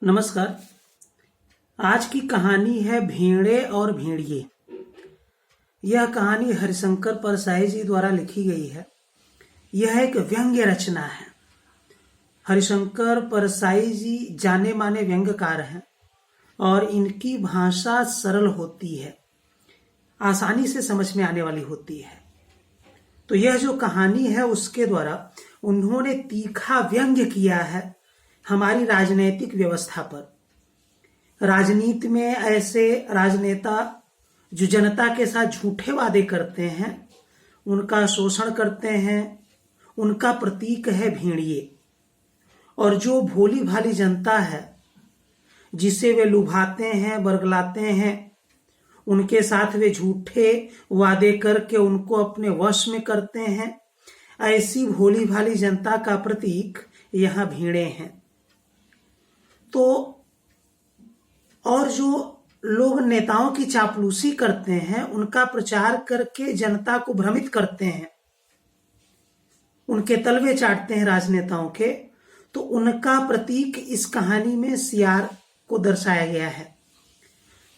नमस्कार। आज की कहानी है भेड़े और भेड़िए। यह कहानी हरिशंकर परसाई जी द्वारा लिखी गई है। यह एक व्यंग्य रचना है। हरिशंकर परसाई जी जाने माने व्यंग्यकार हैं और इनकी भाषा सरल होती है, आसानी से समझ में आने वाली होती है। तो यह जो कहानी है उसके द्वारा उन्होंने तीखा व्यंग्य किया है हमारी राजनीतिक व्यवस्था पर। राजनीति में ऐसे राजनेता जो जनता के साथ झूठे वादे करते हैं, उनका शोषण करते हैं, उनका प्रतीक है भेड़िए। और जो भोली भाली जनता है जिसे वे लुभाते हैं, बरगलाते हैं, उनके साथ वे झूठे वादे करके उनको अपने वश में करते हैं, ऐसी भोली भाली जनता का प्रतीक यहां भेड़े हैं। तो और जो लोग नेताओं की चापलूसी करते हैं, उनका प्रचार करके जनता को भ्रमित करते हैं, उनके तलवे चाटते हैं राजनेताओं के, तो उनका प्रतीक इस कहानी में सियार को दर्शाया गया है।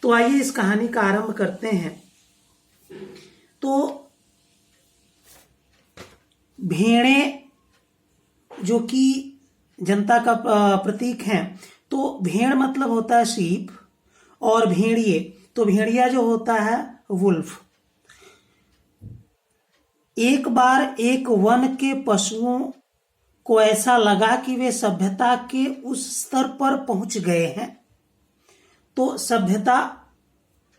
तो आइए इस कहानी का आरंभ करते हैं। तो भेड़े जो कि जनता का प्रतीक है, तो भेड़ मतलब होता है शीप, और भेड़िए तो भेड़िया जो होता है वुल्फ। एक बार एक वन के पशुओं को ऐसा लगा कि वे सभ्यता के उस स्तर पर पहुंच गए हैं। तो सभ्यता,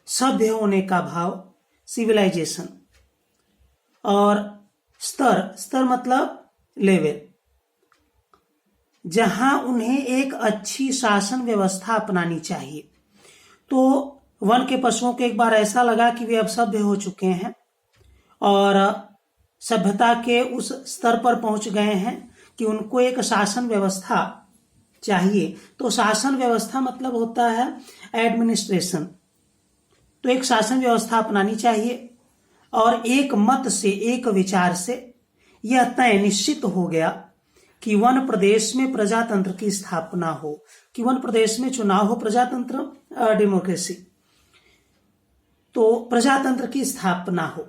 सभ्य होने का भाव, सिविलाइजेशन, और स्तर मतलब लेवल, जहां उन्हें एक अच्छी शासन व्यवस्था अपनानी चाहिए। तो वन के पशुओं को एक बार ऐसा लगा कि वे अब सभ्य हो चुके हैं और सभ्यता के उस स्तर पर पहुंच गए हैं कि उनको एक शासन व्यवस्था चाहिए। तो शासन व्यवस्था मतलब होता है एडमिनिस्ट्रेशन। तो एक शासन व्यवस्था अपनानी चाहिए और एक मत से, एक विचार से यह तय निश्चित हो गया कि वन प्रदेश में प्रजातंत्र की स्थापना हो, कि वन प्रदेश में चुनाव हो, प्रजातंत्र डेमोक्रेसी। तो प्रजातंत्र की स्थापना हो।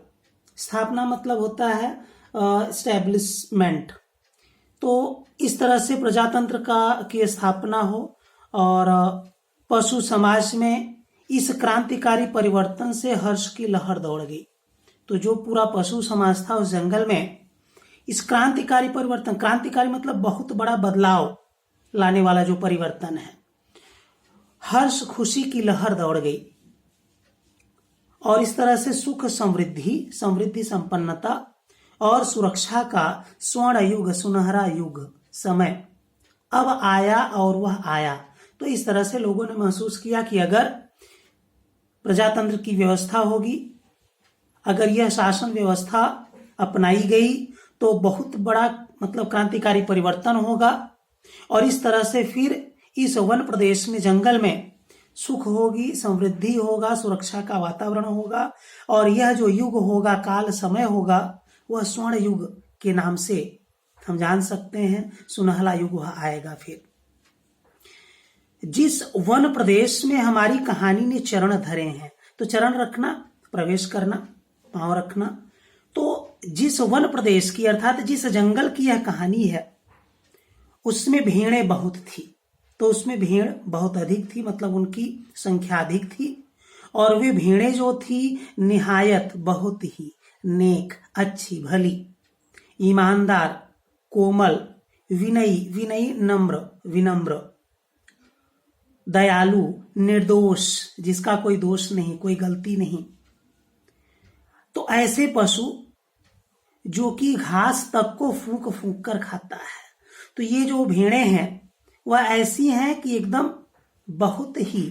स्थापना मतलब होता है एस्टैब्लिशमेंट। तो इस तरह से प्रजातंत्र की स्थापना हो और पशु समाज में इस क्रांतिकारी परिवर्तन से हर्ष की लहर दौड़ गई। तो जो पूरा पशु समाज था उस जंगल में, इस क्रांतिकारी परिवर्तन, क्रांतिकारी मतलब बहुत बड़ा बदलाव लाने वाला जो परिवर्तन है, हर्ष खुशी की लहर दौड़ गई। और इस तरह से सुख, समृद्धि, संपन्नता और सुरक्षा का स्वर्ण युग, सुनहरा युग समय अब आया और वह आया। तो इस तरह से लोगों ने महसूस किया कि अगर प्रजातंत्र की व्यवस्था होगी, अगर यह शासन व्यवस्था अपनाई गई तो बहुत बड़ा मतलब क्रांतिकारी परिवर्तन होगा। और इस तरह से फिर इस वन प्रदेश में, जंगल में सुख होगी, समृद्धि होगा, सुरक्षा का वातावरण होगा, और यह जो युग होगा, काल समय होगा, वह स्वर्ण युग के नाम से हम जान सकते हैं। सुनहला युग वह आएगा। फिर जिस वन प्रदेश में हमारी कहानी ने चरण धरे हैं, तो चरण रखना, प्रवेश करना, पांव रखना। तो जिस वन प्रदेश की अर्थात जिस जंगल की यह कहानी है, उसमें भेड़ें बहुत थी। तो उसमें भेड़ बहुत अधिक थी, मतलब उनकी संख्या अधिक थी। और वे भेड़ें जो थी निहायत बहुत ही नेक, अच्छी, भली, ईमानदार, कोमल, विनयी, विनम्र, दयालु, निर्दोष, जिसका कोई दोष नहीं, कोई गलती नहीं। तो ऐसे पशु जो कि घास तक को फूंक फूंक कर खाता है। तो ये जो भेड़ें हैं वह ऐसी हैं कि एकदम बहुत ही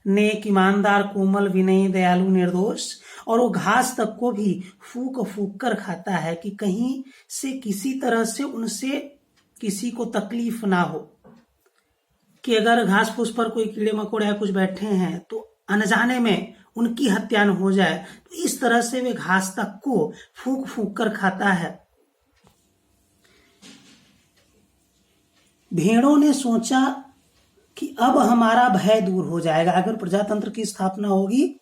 नेक, ईमानदार, कोमल, विनयी, दयालु, निर्दोष, और वो घास तक को भी फूंक फूंक कर खाता है कि कहीं से किसी तरह से उनसे किसी को तकलीफ ना हो, कि अगर घास फूस पर कोई कीड़े मकोड़े या कुछ बैठे हैं तो अनजाने में उनकी हत्या न हो जाए। तो इस तरह से वे घास तक को फूंक फूंक कर खाता है। भेड़ों ने सोचा कि अब हमारा भय दूर हो जाएगा। अगर प्रजातंत्र की स्थापना होगी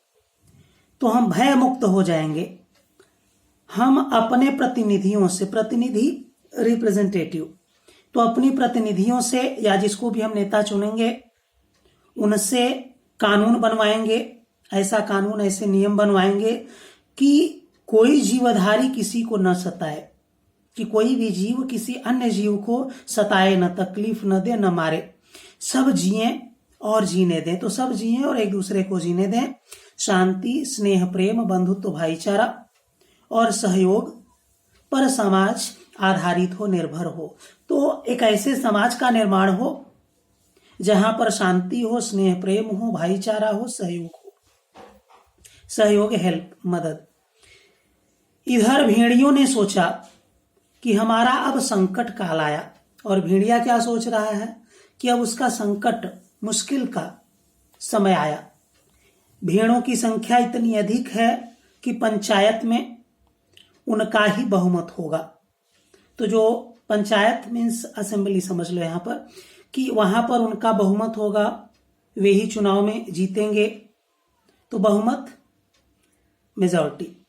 तो हम भय मुक्त हो जाएंगे। हम अपने प्रतिनिधियों से, प्रतिनिधि रिप्रेजेंटेटिव, तो अपनी प्रतिनिधियों से या जिसको भी हम नेता चुनेंगे उनसे कानून बनवाएंगे, ऐसा कानून, ऐसे नियम बनवाएंगे कि कोई जीवधारी किसी को न सताए, कि कोई भी जीव किसी अन्य जीव को सताए न, तकलीफ न दे, न मारे, सब जिए और जीने दें। तो सब जिए और एक दूसरे को जीने दें। शांति, स्नेह, प्रेम, बंधुत्व, भाईचारा और सहयोग पर समाज आधारित हो, निर्भर हो। तो एक ऐसे समाज का निर्माण हो जहां पर शांति हो, स्नेह प्रेम हो, भाईचारा हो, सहयोग हो। सहयोग, हेल्प, मदद। इधर भेड़ियों ने सोचा कि हमारा अब संकट काल आया, और भेड़िया क्या सोच रहा है कि अब उसका संकट, मुश्किल का समय आया। भेड़ों की संख्या इतनी अधिक है कि पंचायत में उनका ही बहुमत होगा। तो जो पंचायत मीन्स असेंबली समझ लो यहां पर, कि वहां पर उनका बहुमत होगा, वे ही चुनाव में जीतेंगे। तो बहुमत, मेजॉरिटी।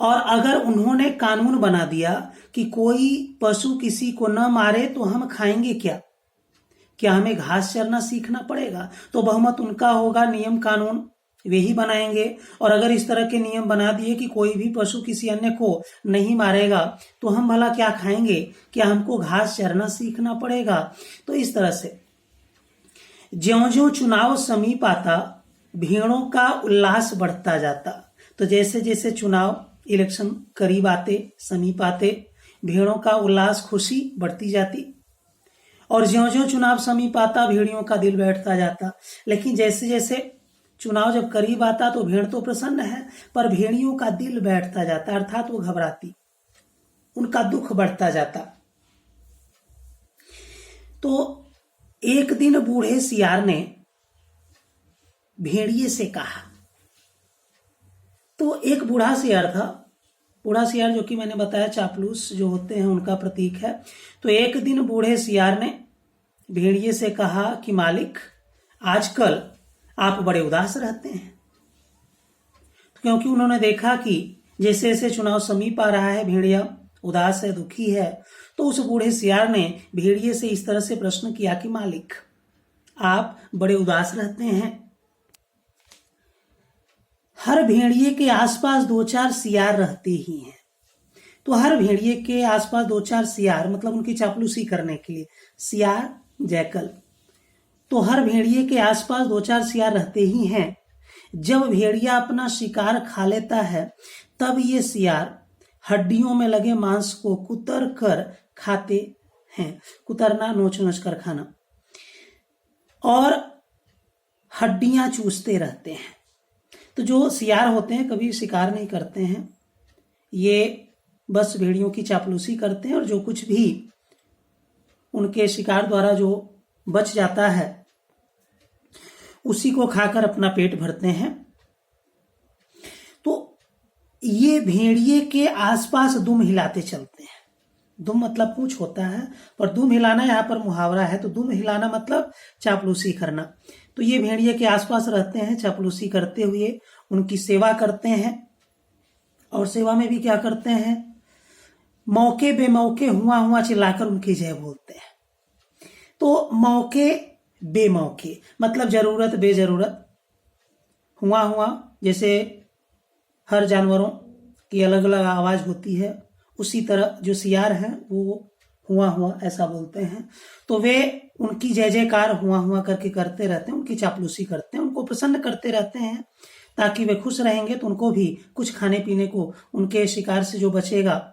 और अगर उन्होंने कानून बना दिया कि कोई पशु किसी को न मारे तो हम खाएंगे क्या हमें घास चरना सीखना पड़ेगा, तो बहुमत उनका होगा, नियम कानून वे ही बनाएंगे। और अगर इस तरह के नियम बना दिए कि कोई भी पशु किसी अन्य को नहीं मारेगा तो हम भला क्या खाएंगे, क्या हमको घास चरना सीखना पड़ेगा। तो इस तरह से ज्यों-ज्यों चुनाव समीप आता, भेड़ों का उल्लास बढ़ता जाता। तो जैसे जैसे चुनाव, इलेक्शन करीब आते, समीप आते, भेड़ों का उल्लास, खुशी बढ़ती जाती। और ज्यों-ज्यों चुनाव समीप आता, भेड़ियों का दिल बैठता जाता। लेकिन जैसे जैसे चुनाव जब करीब आता तो भेड़ तो प्रसन्न है, पर भेड़ियों का दिल बैठता जाता, अर्थात वो घबराती, उनका दुख बढ़ता जाता। तो एक दिन बूढ़े सियार ने भेड़िए से कहा, तो एक बूढ़ा सियार था, बूढ़ा सियार जो कि मैंने बताया चापलूस जो होते हैं उनका प्रतीक है। तो एक दिन बूढ़े सियार ने भेड़िए से कहा कि मालिक, आजकल आप बड़े उदास रहते हैं। क्योंकि उन्होंने देखा कि जैसे जैसे चुनाव समीप आ रहा है, भेड़िया उदास है, दुखी है। तो उस बूढ़े सियार ने भेड़िए से इस तरह से प्रश्न किया कि मालिक, आप बड़े उदास रहते हैं। हर भेड़िए के आसपास दो चार सियार रहते ही हैं। तो हर भेड़िए के आसपास दो चार सियार, मतलब उनकी चापलूसी करने के लिए, सियार, जैकल। तो हर भेड़िए के आसपास दो चार सियार रहते ही हैं। जब भेड़िया अपना शिकार खा लेता है तब ये सियार हड्डियों में लगे मांस को कुतर कर खाते हैं। कुतरना, नोच नोच कर खाना, और हड्डियां चूसते रहते हैं। तो जो सियार होते हैं कभी शिकार नहीं करते हैं, ये बस भेड़ियों की चापलूसी करते हैं, और जो कुछ भी उनके शिकार द्वारा जो बच जाता है उसी को खाकर अपना पेट भरते हैं। तो ये भेड़िए के आसपास दुम हिलाते चलते हैं। दुम मतलब पूंछ होता है, पर दुम हिलाना यहाँ पर मुहावरा है। तो दुम हिलाना मतलब चापलूसी करना। तो ये भेड़िए के आसपास रहते हैं, चापलूसी करते हुए उनकी सेवा करते हैं। और सेवा में भी क्या करते हैं, मौके बेमौके हुआ हुआ चिल्लाकर उनकी जय बोलते हैं। तो मौके बेमौके मतलब जरूरत बेजरूरत, हुआ हुआ जैसे हर जानवरों की अलग अलग आवाज होती है, उसी तरह जो सियार हैं वो हुआ हुआ ऐसा बोलते हैं। तो वे उनकी जय जयकार हुआ हुआ करके करते रहते हैं, उनकी चापलूसी करते हैं, उनको प्रसन्न करते रहते हैं, ताकि वे खुश रहेंगे तो उनको भी कुछ खाने पीने को, उनके शिकार से जो बचेगा,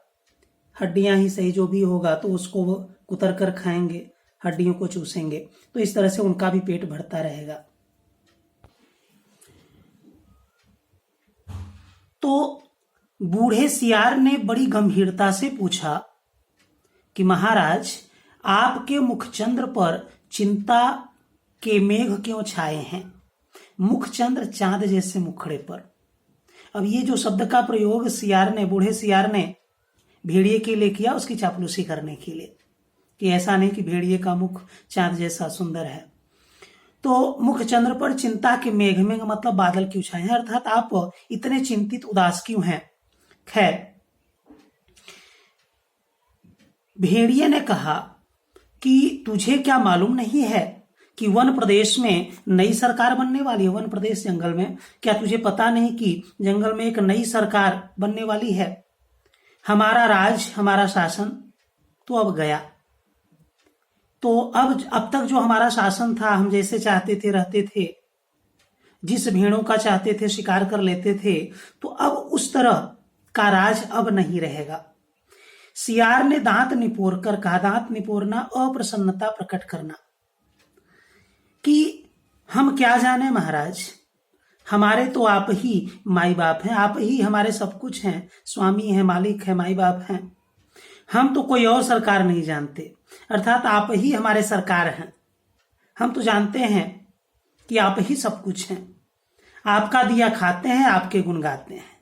हड्डियां ही सही जो भी होगा, तो उसको वो कुतर कर खाएंगे, हड्डियों को चूसेंगे। तो इस तरह से उनका भी पेट भरता रहेगा। तो बूढ़े सियार ने बड़ी गंभीरता से पूछा कि महाराज, आपके मुखचंद्र पर चिंता के मेघ क्यों छाए हैं? मुखचंद्र, चांद जैसे मुखड़े पर। अब ये जो शब्द का प्रयोग सियार ने, बूढ़े सियार ने भेड़िए के लिए किया, उसकी चापलूसी करने के लिए, कि ऐसा नहीं कि भेड़िए का मुख चांद जैसा सुंदर है। तो मुख चंद्र पर चिंता के मेघ में मतलब बादल क्यों छाए हैं, अर्थात आप इतने चिंतित उदास क्यों हैं। खैर, भेड़िए ने कहा कि तुझे क्या मालूम नहीं है कि वन प्रदेश में नई सरकार बनने वाली है। वन प्रदेश जंगल में, क्या तुझे पता नहीं कि जंगल में एक नई सरकार बनने वाली है। हमारा राज, हमारा शासन तो अब गया। तो अब तक जो हमारा शासन था, हम जैसे चाहते थे रहते थे, जिस भेड़ों का चाहते थे शिकार कर लेते थे, तो अब उस तरह का राज अब नहीं रहेगा। सियार ने दांत निपोर कर कहा, दांत निपोरना अप्रसन्नता प्रकट करना, कि हम क्या जाने महाराज, हमारे तो आप ही माई बाप हैं, आप ही हमारे सब कुछ हैं, स्वामी हैं, मालिक हैं, माई बाप हैं। हम तो कोई और सरकार नहीं जानते, अर्थात आप ही हमारे सरकार हैं। हम तो जानते हैं कि आप ही सब कुछ हैं। आपका दिया खाते हैं, आपके गुण गाते हैं।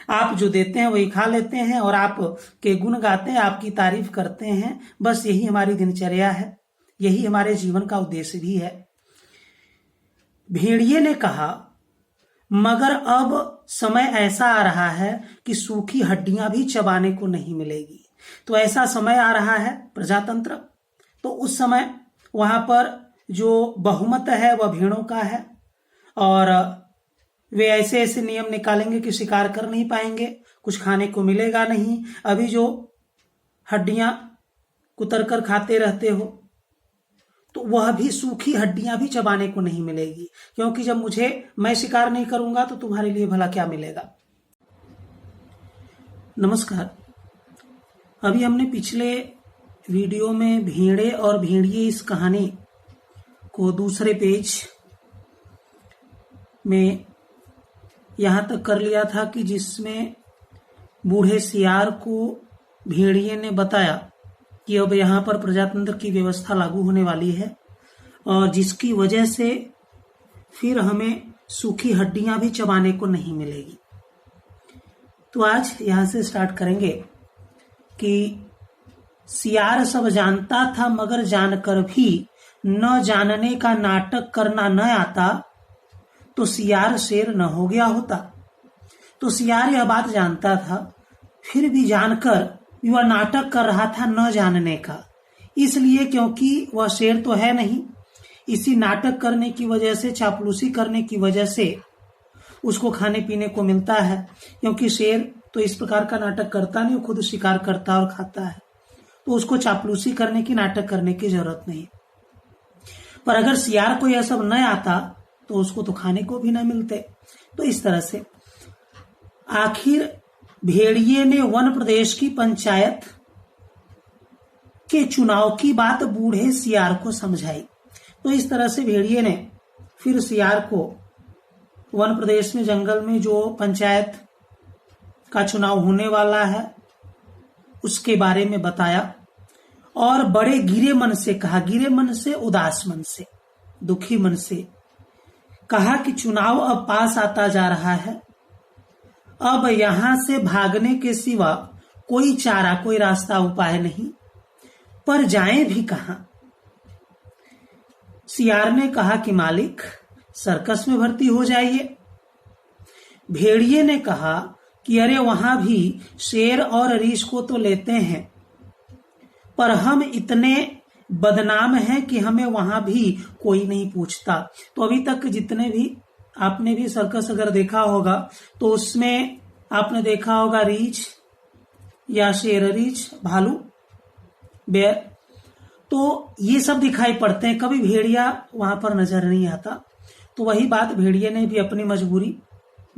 आप जो देते हैं वही खा लेते हैं और आप के गुण गाते हैं, आपकी तारीफ करते हैं। बस यही हमारी दिनचर्या है, यही हमारे जीवन का उद्देश्य भी है। भेड़िए ने कहा, मगर अब समय ऐसा आ रहा है कि सूखी हड्डियां भी चबाने को नहीं मिलेगी। तो ऐसा समय आ रहा है प्रजातंत्र, तो उस समय वहां पर जो बहुमत है वह भेड़ों का है और वे ऐसे ऐसे नियम निकालेंगे कि शिकार कर नहीं पाएंगे, कुछ खाने को मिलेगा नहीं। अभी जो हड्डियां कुतर कर खाते रहते हो, तो वह भी सूखी हड्डियां भी चबाने को नहीं मिलेगी, क्योंकि जब मैं शिकार नहीं करूंगा तो तुम्हारे लिए भला क्या मिलेगा। नमस्कार। अभी हमने पिछले वीडियो में भेड़े और भेड़िए इस कहानी को दूसरे पेज में यहां तक कर लिया था कि जिसमें बूढ़े सियार को भेड़िए ने बताया कि अब यहाँ पर प्रजातंत्र की व्यवस्था लागू होने वाली है और जिसकी वजह से फिर हमें सूखी हड्डियां भी चबाने को नहीं मिलेगी। तो आज यहां से स्टार्ट करेंगे कि सियार सब जानता था मगर जानकर भी न जानने का नाटक करना न आता तो सियार शेर न हो गया होता। तो सियार यह बात जानता था, फिर भी जानकर वह नाटक कर रहा था न जानने का, इसलिए क्योंकि वह शेर तो है नहीं। इसी नाटक करने की वजह से, चापलूसी करने की वजह से उसको खाने पीने को मिलता है, क्योंकि शेर तो इस प्रकार का नाटक करता नहीं, खुद शिकार करता और खाता है, तो उसको चापलूसी करने की, नाटक करने की जरूरत नहीं। पर अगर सियार को यह सब न आता तो उसको तो खाने को भी न मिलते। तो इस तरह से आखिर भेड़िए ने वन प्रदेश की पंचायत के चुनाव की बात बूढ़े सियार को समझाई। तो इस तरह से भेड़िए ने फिर सियार को वन प्रदेश में, जंगल में जो पंचायत का चुनाव होने वाला है उसके बारे में बताया और बड़े गिरे मन से कहा, गिरे मन से, उदास मन से, दुखी मन से कहा कि चुनाव अब पास आता जा रहा है, अब यहां से भागने के सिवा कोई चारा, कोई रास्ता, उपाय नहीं, पर जाएं भी कहां। सियार ने कहा कि मालिक, सर्कस में भर्ती हो जाइए। भेड़िए ने कहा कि अरे वहां भी शेर और रीछ को तो लेते हैं, पर हम इतने बदनाम हैं कि हमें वहां भी कोई नहीं पूछता। तो अभी तक जितने भी आपने भी सर्कस अगर देखा होगा तो उसमें आपने देखा होगा रीछ या शेर, रीछ, भालू, बेर, तो ये सब दिखाई पड़ते हैं, कभी भेड़िया वहां पर नजर नहीं आता। तो वही बात भेड़िए ने भी अपनी मजबूरी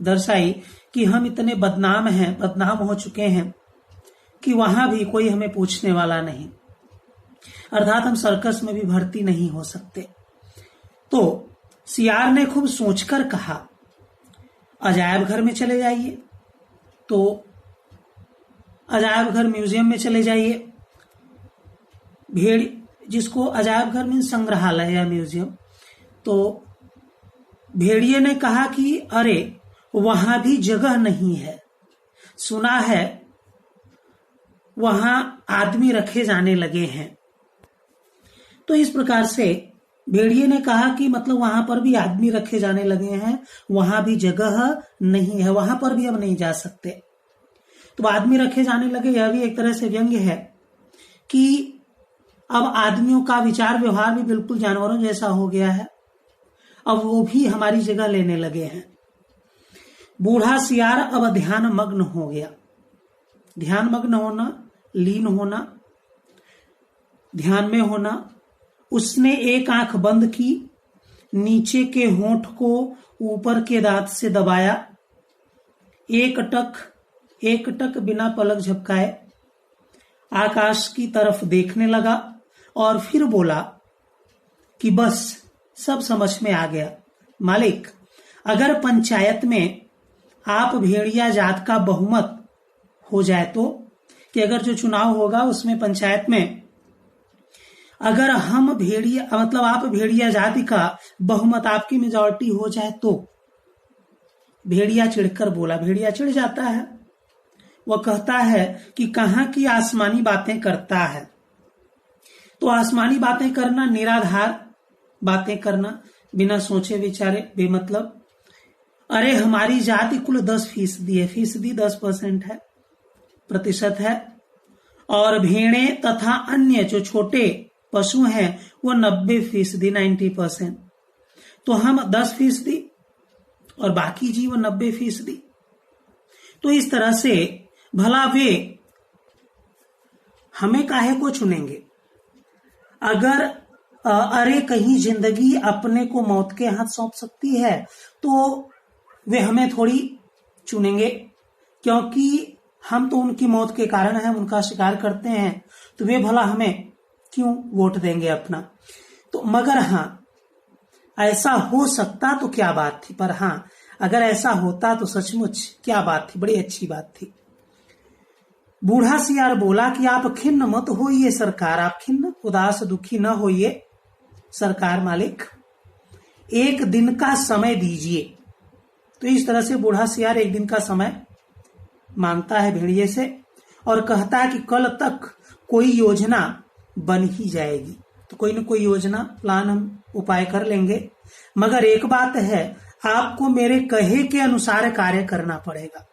दर्शाई कि हम इतने बदनाम हैं, बदनाम हो चुके हैं कि वहां भी कोई हमें पूछने वाला नहीं, अर्थात हम सर्कस में भी भर्ती नहीं हो सकते। तो सियार ने खूब सोचकर कहा, अजायब घर में चले जाइए। तो अजायब घर, म्यूजियम में चले जाइए। भेड़, जिसको अजायब घर मीन संग्रहालय या म्यूजियम। तो भेड़िए ने कहा कि अरे वहां भी जगह नहीं है, सुना है वहां आदमी रखे जाने लगे हैं। तो इस प्रकार से भेड़िए ने कहा कि मतलब वहां पर भी आदमी रखे जाने लगे हैं, वहां भी जगह नहीं है, वहां पर भी हम नहीं जा सकते। तो आदमी रखे जाने लगे, यह भी एक तरह से व्यंग्य है कि अब आदमियों का विचार व्यवहार भी बिल्कुल जानवरों जैसा हो गया है, अब वो भी हमारी जगह लेने लगे हैं। बूढ़ा सियार अब ध्यान मग्न हो गया। ध्यान मग्न होना, लीन होना, ध्यान में होना। उसने एक आंख बंद की, नीचे के होंठ को ऊपर के दांत से दबाया, एक टक बिना पलक झपकाए आकाश की तरफ देखने लगा और फिर बोला कि बस सब समझ में आ गया। मालिक, अगर पंचायत में आप भेड़िया जात का बहुमत हो जाए तो, कि अगर जो चुनाव होगा उसमें पंचायत में अगर हम भेड़िया मतलब आप भेड़िया जाति का बहुमत, आपकी मेजॉरिटी हो जाए तो। भेड़िया चिढ़कर बोला। भेड़िया चिढ़ जाता है, वह कहता है कि कहां की आसमानी बातें करता है। तो आसमानी बातें करना, निराधार बातें करना, बिना सोचे विचारे, बेमतलब। अरे हमारी जाति कुल 10% है, फीसदी 10% है, प्रतिशत है, और भेड़े तथा अन्य जो छोटे पशु हैं वो 90%, 90%। तो हम 10% और बाकी जीव 90%। तो इस तरह से भला वे हमें काहे को चुनेंगे? अगर अरे कहीं जिंदगी अपने को मौत के हाथ सौंप सकती है तो वे हमें थोड़ी चुनेंगे, क्योंकि हम तो उनकी मौत के कारण हैं, उनका शिकार करते हैं, तो वे भला हमें क्यों वोट देंगे अपना? तो मगर हाँ, ऐसा हो सकता तो क्या बात थी, पर हाँ अगर ऐसा होता तो सचमुच क्या बात थी, बड़ी अच्छी बात थी। बूढ़ा सियार बोला कि आप खिन्न मत होइए सरकार, आप खिन्न उदास दुखी न होइए सरकार मालिक, एक दिन का समय दीजिए। तो इस तरह से बूढ़ा सियार एक दिन का समय मांगता है भेड़िए से और कहता है कि कल तक कोई योजना बन ही जाएगी। तो कोई न कोई योजना, प्लान हम उपाय कर लेंगे, मगर एक बात है, आपको मेरे कहे के अनुसार कार्य करना पड़ेगा,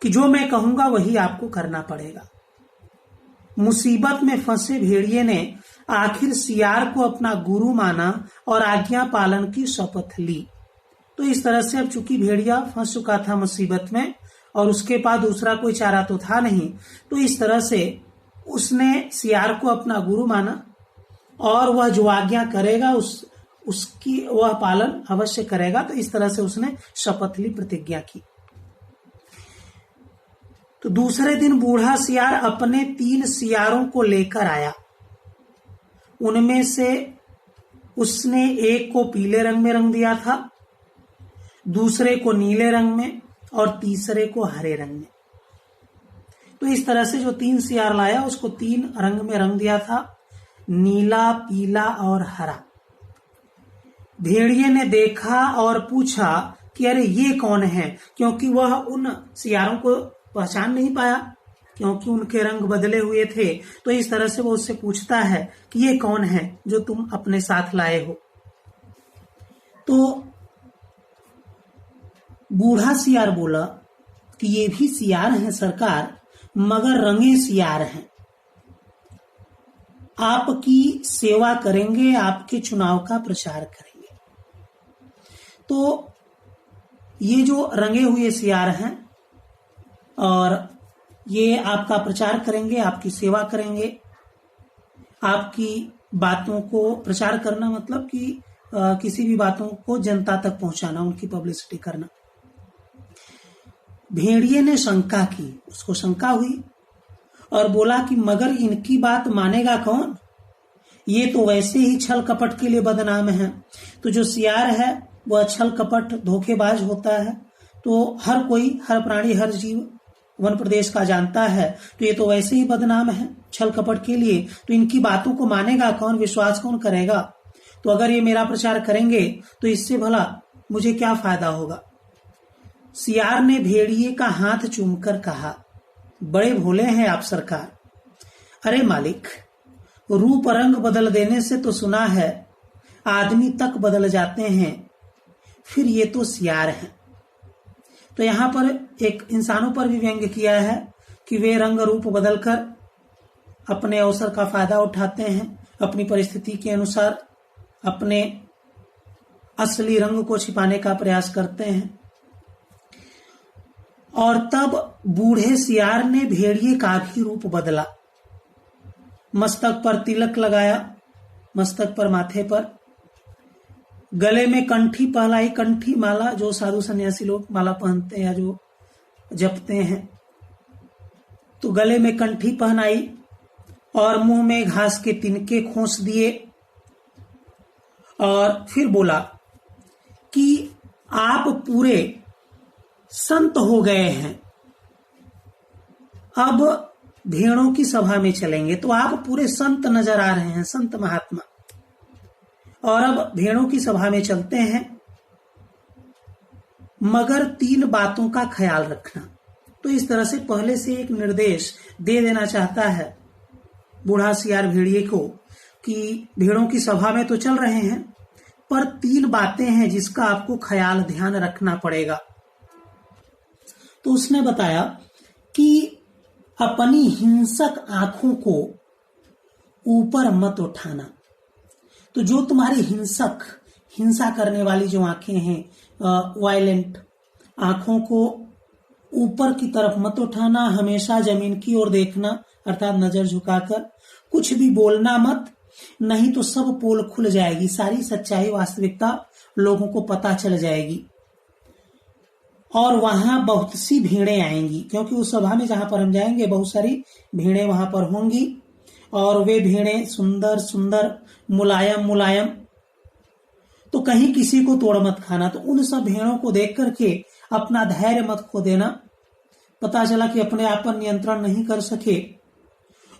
कि जो मैं कहूंगा वही आपको करना पड़ेगा। मुसीबत में फंसे भेड़िए ने आखिर सियार को अपना गुरु माना और आज्ञा पालन की शपथ ली। तो इस तरह से अब चूंकि भेड़िया फंस चुका था मुसीबत में और उसके पास दूसरा कोई चारा तो था नहीं, तो इस तरह से उसने सियार को अपना गुरु माना और वह जो आज्ञा करेगा उसकी वह पालन अवश्य करेगा। तो इस तरह से उसने शपथ ली, प्रतिज्ञा की। तो दूसरे दिन बूढ़ा सियार अपने 3 सियारों को लेकर आया। उनमें से उसने एक को पीले रंग में रंग दिया था, दूसरे को नीले रंग में और तीसरे को हरे रंग में। तो इस तरह से जो 3 सियार लाया उसको 3 रंग में रंग दिया था, नीला, पीला और हरा। भेड़िए ने देखा और पूछा कि अरे ये कौन है, क्योंकि वह उन सियारों को पहचान नहीं पाया क्योंकि उनके रंग बदले हुए थे। तो इस तरह से वो उससे पूछता है कि ये कौन है जो तुम अपने साथ लाए हो। तो बूढ़ा सियार बोला कि ये भी सियार हैं सरकार, मगर रंगे सियार हैं, आपकी सेवा करेंगे, आपके चुनाव का प्रचार करेंगे। तो ये जो रंगे हुए सियार हैं और ये आपका प्रचार करेंगे, आपकी सेवा करेंगे। आपकी बातों को प्रचार करना मतलब कि किसी भी बातों को जनता तक पहुंचाना, उनकी पब्लिसिटी करना। भेड़िए ने शंका की, उसको शंका हुई और बोला कि मगर इनकी बात मानेगा कौन? ये तो वैसे ही छल कपट के लिए बदनाम है। तो जो सियार है वह छल कपट धोखेबाज होता है, तो हर कोई, हर प्राणी, हर जीव वन प्रदेश का जानता है। तो ये तो वैसे ही बदनाम है छल कपट के लिए, तो इनकी बातों को मानेगा कौन, विश्वास कौन करेगा? तो अगर ये मेरा प्रचार करेंगे तो इससे भला मुझे क्या फायदा होगा? सियार ने भेड़िए का हाथ चूमकर कहा, बड़े भोले हैं आप सरकार। अरे मालिक, रूप रंग बदल देने से तो सुना है आदमी तक बदल जाते हैं, फिर ये तो सियार हैं। तो यहां पर एक इंसानों पर भी व्यंग्य किया है कि वे रंग रूप बदलकर अपने अवसर का फायदा उठाते हैं, अपनी परिस्थिति के अनुसार अपने असली रंग को छिपाने का प्रयास करते हैं। और तब बूढ़े सियार ने भेड़िए का भी रूप बदला, मस्तक पर तिलक लगाया, मस्तक पर माथे पर, गले में कंठी पहलाई, कंठी माला जो साधु सन्यासी लोग माला पहनते हैं या जो जपते हैं, तो गले में कंठी पहनाई और मुंह में घास के तिनके खोस दिए और फिर बोला कि आप पूरे संत हो गए हैं, अब भेड़ों की सभा में चलेंगे। तो आप पूरे संत नजर आ रहे हैं, संत महात्मा, और अब भेड़ों की सभा में चलते हैं, मगर 3 बातों का ख्याल रखना। तो इस तरह से पहले से एक निर्देश दे देना चाहता है बूढ़ा सियार भेड़िए को कि भेड़ों की सभा में तो चल रहे हैं, पर 3 बातें हैं जिसका आपको ख्याल ध्यान रखना पड़ेगा। तो उसने बताया कि अपनी हिंसक आंखों को ऊपर मत उठाना। तो जो तुम्हारी हिंसा करने वाली जो आंखें हैं, वायलेंट आंखों को ऊपर की तरफ मत उठाना, हमेशा जमीन की ओर देखना, अर्थात नजर झुकाकर, कुछ भी बोलना मत, नहीं तो सब पोल खुल जाएगी, सारी सच्चाई वास्तविकता लोगों को पता चल जाएगी। और वहां बहुत सी भीड़ें आएंगी, क्योंकि उस सभा में जहां पर हम जाएंगे बहुत सारी भीड़ें वहां पर होंगी, और वे भीड़ें सुंदर सुंदर, मुलायम मुलायम, तो कहीं किसी को तोड़ मत खाना। तो उन सब भेड़ों को देख करके अपना धैर्य मत खो देना। पता चला कि अपने आप पर नियंत्रण नहीं कर सके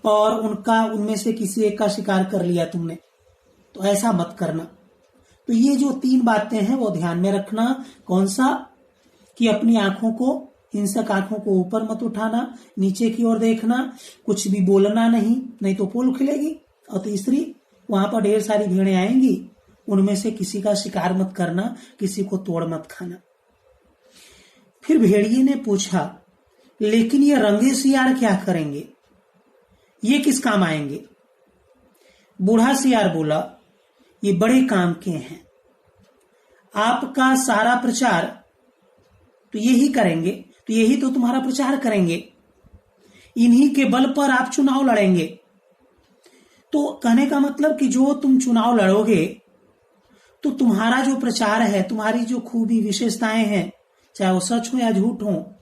और उनमें से किसी एक का शिकार कर लिया तुमने, तो ऐसा मत करना। तो ये जो 3 बातें हैं वो ध्यान में रखना। कौन सा? कि अपनी आंखों को, हिंसक आंखों को ऊपर मत उठाना, नीचे की ओर देखना, कुछ भी बोलना नहीं तो पोल खुलेगी। और तीसरी, वहां पर ढेर सारी भीड़ें आएंगी, उनमें से किसी का शिकार मत करना, किसी को तोड़ मत खाना। फिर भेड़िए ने पूछा, लेकिन ये रंगे सियार क्या करेंगे, ये किस काम आएंगे? बूढ़ा सियार बोला, ये बड़े काम के हैं, आपका सारा प्रचार तो यही करेंगे, तो यही तो तुम्हारा प्रचार करेंगे, इन्हीं के बल पर आप चुनाव लड़ेंगे। तो कहने का मतलब कि जो तुम चुनाव लड़ोगे तो तुम्हारा जो प्रचार है, तुम्हारी जो खूबी विशेषताएं हैं, चाहे वो सच हो या झूठ हो,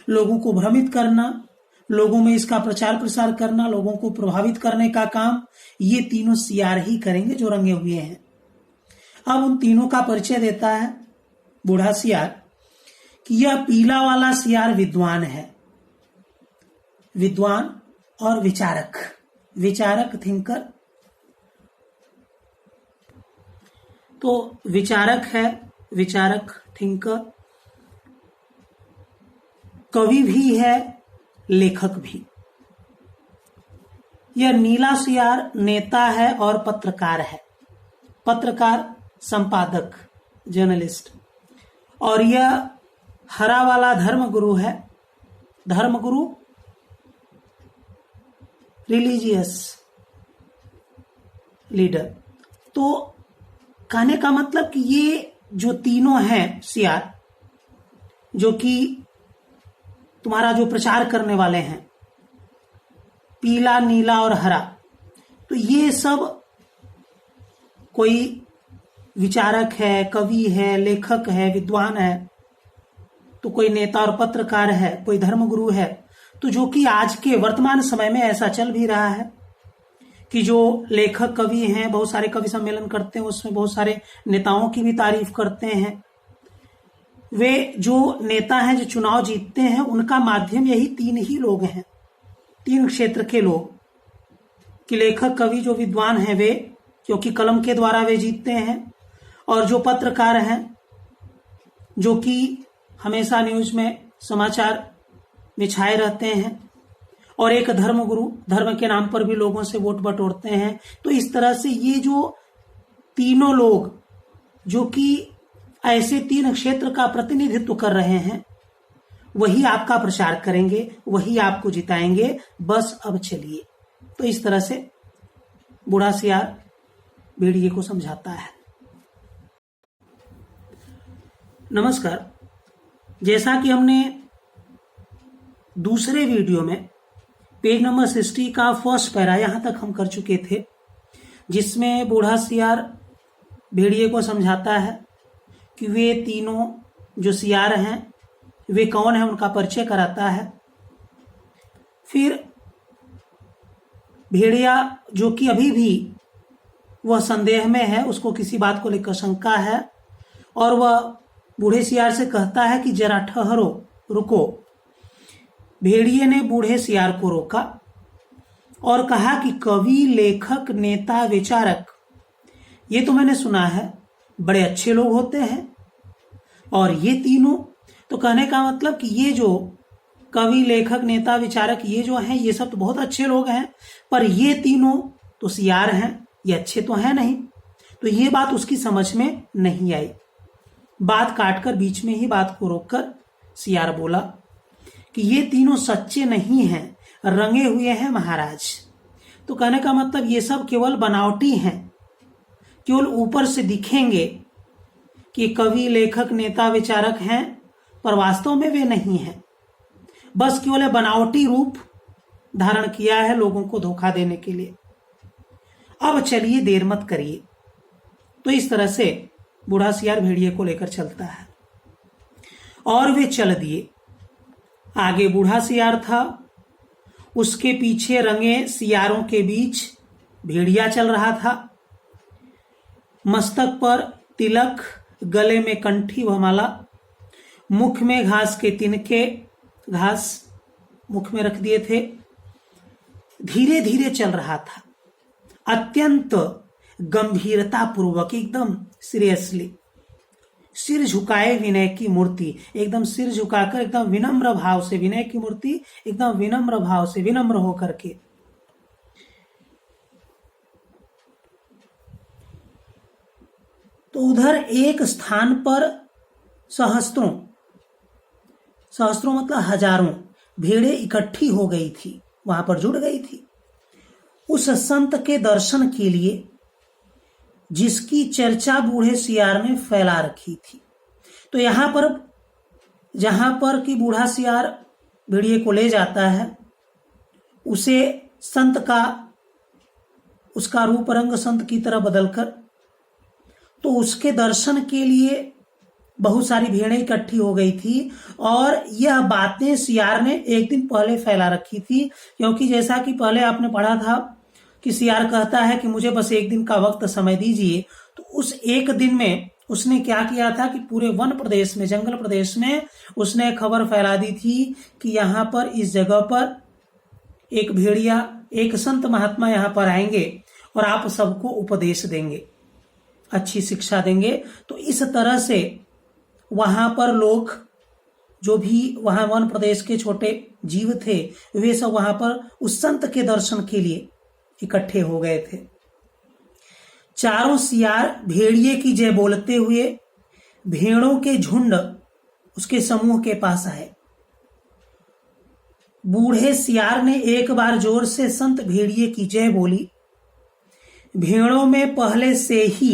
लोगों को भ्रमित करना, लोगों में इसका प्रचार प्रसार करना, लोगों को प्रभावित करने का काम, ये तीनों सियार ही करेंगे जो रंगे हुए हैं। अब उन तीनों का परिचय देता है बूढ़ा सियार कि यह पीला वाला सियार विद्वान है, विद्वान और विचारक थिंकर। तो विचारक है, विचारक थिंकर, कवि भी है, लेखक भी। यह नीला सियार नेता है और पत्रकार है, पत्रकार, संपादक, जर्नलिस्ट। और यह हरा वाला धर्मगुरु है, धर्मगुरु, रिलीजियस लीडर। तो कहने का मतलब कि ये जो तीनों हैं सियार, जो कि तुम्हारा जो प्रचार करने वाले हैं, पीला, नीला और हरा, तो ये सब कोई विचारक है, कवि है, लेखक है, विद्वान है, तो कोई नेता और पत्रकार है, कोई धर्मगुरु है। तो जो कि आज के वर्तमान समय में ऐसा चल भी रहा है कि जो लेखक कवि हैं, बहुत सारे कवि सम्मेलन करते हैं, उसमें बहुत सारे नेताओं की भी तारीफ करते हैं। वे जो नेता हैं, जो चुनाव जीतते हैं, उनका माध्यम यही 3 ही लोग हैं, 3 क्षेत्र के लोग, कि लेखक, कवि, जो विद्वान हैं वे, क्योंकि कलम के द्वारा वे जीतते हैं, और जो पत्रकार हैं, जो कि हमेशा न्यूज में, समाचार में छाए रहते हैं, और एक धर्मगुरु, धर्म के नाम पर भी लोगों से वोट बटोरते हैं। तो इस तरह से ये जो तीनों लोग जो कि ऐसे 3 क्षेत्र का प्रतिनिधित्व कर रहे हैं, वही आपका प्रचार करेंगे, वही आपको जिताएंगे। बस अब चलिए। तो इस तरह से बूढ़ा सियार भेड़िए को समझाता है। नमस्कार। जैसा कि हमने दूसरे वीडियो में पेज नंबर 60 का फर्स्ट पैरा यहां तक हम कर चुके थे, जिसमें बूढ़ा सियार भेड़िए को समझाता है कि वे तीनों जो सियार हैं वे कौन है, उनका परिचय कराता है। फिर भेड़िया जो कि अभी भी वह संदेह में है, उसको किसी बात को लेकर शंका है, और वह बूढ़े सियार से कहता है कि जरा ठहरो, रुको। भेड़िए ने बूढ़े सियार को रोका और कहा कि कवि, लेखक, नेता, विचारक, ये तो मैंने सुना है बड़े अच्छे लोग होते हैं, और ये तीनों, तो कहने का मतलब कि ये जो कवि, लेखक, नेता, विचारक ये जो हैं ये सब तो बहुत अच्छे लोग हैं, पर ये तीनों तो सियार हैं, ये अच्छे तो हैं नहीं। तो ये बात उसकी समझ में नहीं आई। बात काटकर बीच में ही बात को रोककर सियार बोला कि ये तीनों सच्चे नहीं हैं, रंगे हुए हैं महाराज। तो कहने का मतलब ये सब केवल बनावटी हैं, केवल ऊपर से दिखेंगे कि कवि, लेखक, नेता, विचारक हैं, पर वास्तव में वे नहीं हैं। बस केवल बनावटी रूप धारण किया है लोगों को धोखा देने के लिए। अब चलिए, देर मत करिए। तो इस तरह से बूढ़ा सियार भेड़िए को लेकर चलता है और वे चल दिए। आगे बूढ़ा सियार था, उसके पीछे रंगे सियारों के बीच भेड़िया चल रहा था। मस्तक पर तिलक, गले में कंठी व माला, मुख में घास के तिनके, घास मुख में रख दिए थे। धीरे धीरे चल रहा था, अत्यंत गंभीरता पूर्वक, एकदम सीरियसली, सिर झुकाए विनय की मूर्ति, एकदम सिर झुकाकर एकदम विनम्र भाव से, विनय की मूर्ति एकदम विनम्र भाव से, विनम्र होकर के। तो उधर एक स्थान पर सहस्त्रों, सहस्त्रों मतलब हजारों भेड़ें इकट्ठी हो गई थी, वहां पर जुड़ गई थी उस संत के दर्शन के लिए, जिसकी चर्चा बूढ़े सियार ने फैला रखी थी। तो यहां पर जहां पर कि बूढ़ा सियार भेड़िए को ले जाता है, उसे संत का, उसका रूप रंग संत की तरह बदलकर, तो उसके दर्शन के लिए बहुत सारी भेड़ें इकट्ठी हो गई थी। और यह बातें सियार ने एक दिन पहले फैला रखी थी, क्योंकि जैसा कि पहले आपने पढ़ा था कि सियार कहता है कि मुझे बस एक दिन का वक्त समय दीजिए। तो उस एक दिन में उसने क्या किया था कि पूरे वन प्रदेश में, जंगल प्रदेश में उसने खबर फैला दी थी कि यहाँ पर, इस जगह पर एक भेड़िया, एक संत महात्मा यहाँ पर आएंगे और आप सबको उपदेश देंगे, अच्छी शिक्षा देंगे। तो इस तरह से वहां पर लोग, जो भी वहां वन प्रदेश के छोटे जीव थे, वे सब वहां पर उस संत के दर्शन के लिए इकट्ठे हो गए थे। चारों सियार भेड़िए की जय बोलते हुए भेड़ों के झुंड उसके समूह के पास आए। बूढ़े सियार ने एक बार जोर से संत भेड़िए की जय बोली। भेड़ों में पहले से ही